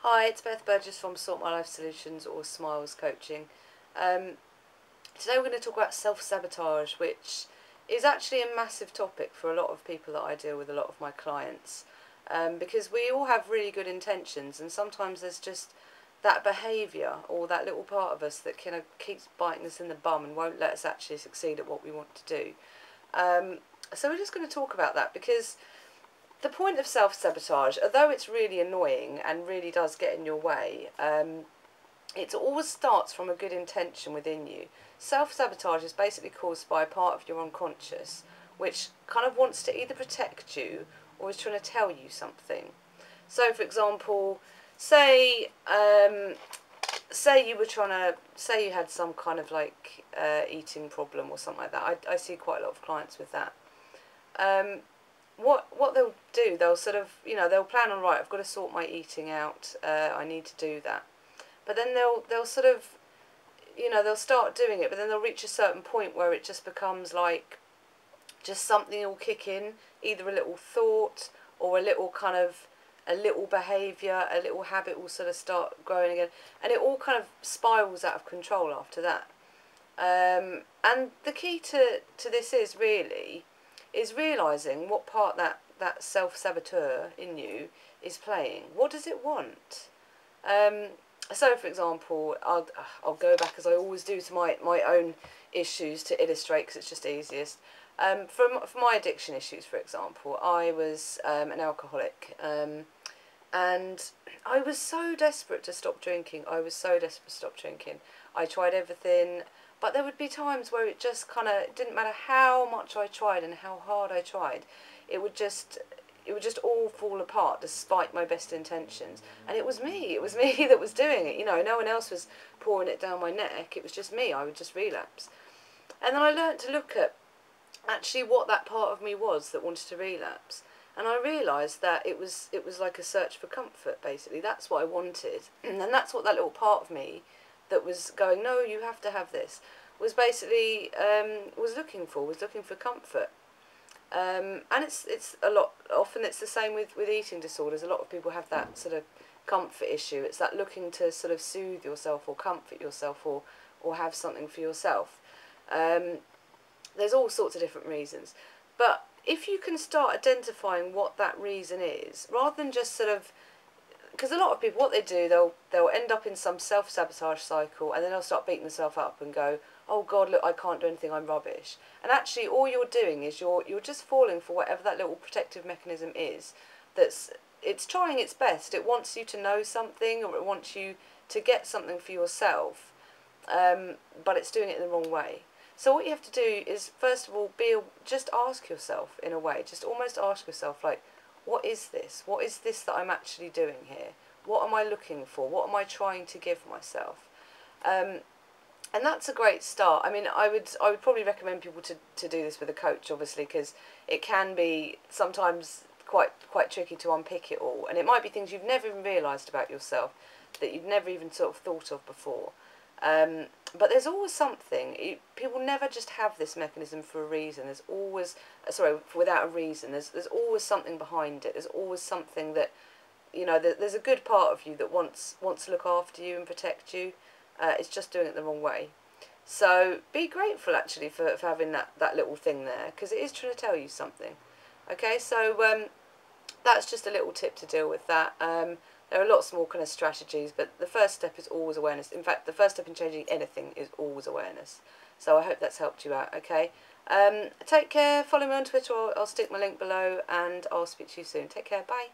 Hi, it's Beth Burgess from Sort My Life Solutions or Smiles Coaching. Today we're going to talk about self-sabotage, which is actually a massive topic for a lot of people that I deal with, a lot of my clients, because we all have really good intentions, and sometimes there's just that behaviour or that little part of us that kind of keeps biting us in the bum and won't let us actually succeed at what we want to do. So we're just going to talk about that, because the point of self-sabotage, although it's really annoying and really does get in your way, it always starts from a good intention within you. Self-sabotage is basically caused by a part of your unconscious which kind of wants to either protect you or is trying to tell you something. So, for example, say say you had some kind of like eating problem or something like that. I see quite a lot of clients with that. What they'll do, they'll sort of, they'll plan on, right, I've got to sort my eating out, I need to do that. But then they'll sort of, they'll start doing it, but then they'll reach a certain point where it just becomes like, just something will kick in, either a little thought or a little behaviour, a little habit will sort of start growing again, and it all kind of spirals out of control after that. And the key to this is realising what part that self-saboteur in you is playing. What does it want? So, for example, I'll go back, as I always do, to my own issues to illustrate, because it's just easiest. For my addiction issues, for example, I was an alcoholic, and I was so desperate to stop drinking. I tried everything. But there would be times where it just kind of didn't matter how much I tried and how hard I tried. It would just all fall apart despite my best intentions. And it was me that was doing it. No one else was pouring it down my neck. It was just me. I would just relapse. And then I learnt to look at actually what that part of me was that wanted to relapse. And I realised that it was like a search for comfort, basically. That's what I wanted. And that's what that little part of me that was going, no, you have to have this, was basically was looking for comfort. And it's a lot, often it's the same with eating disorders. A lot of people have that sort of comfort issue. It's that looking to sort of soothe yourself or comfort yourself or have something for yourself. There's all sorts of different reasons. But if you can start identifying what that reason is, rather than just sort of, because a lot of people, what they do, they'll end up in some self-sabotage cycle, and then they'll start beating themselves up and go, oh God, look, I can't do anything, I'm rubbish. And actually all you're doing is you're just falling for whatever that little protective mechanism is. It's trying its best. It wants you to know something, or it wants you to get something for yourself, but it's doing it in the wrong way. So what you have to do is, first of all, just ask yourself, in a way, just almost ask yourself, like, what is this? What is this that I'm actually doing here? What am I looking for? What am I trying to give myself? And that's a great start. I mean, I would probably recommend people to do this with a coach, obviously, because it can be sometimes quite tricky to unpick it all. And it might be things you've never even realised about yourself, that you've never even sort of thought of before. But there's always something. People never just have this mechanism for a reason. There's always, without a reason. There's always something behind it. There's always something that, there's a good part of you that wants to look after you and protect you. It's just doing it the wrong way. So be grateful, actually, for having that little thing there, because it is trying to tell you something. Okay, so that's just a little tip to deal with that. There are lots more kind of strategies, but the first step is always awareness. In fact, the first step in changing anything is always awareness. So I hope that's helped you out, okay? Take care, follow me on Twitter, or I'll stick my link below, and I'll speak to you soon. Take care, bye.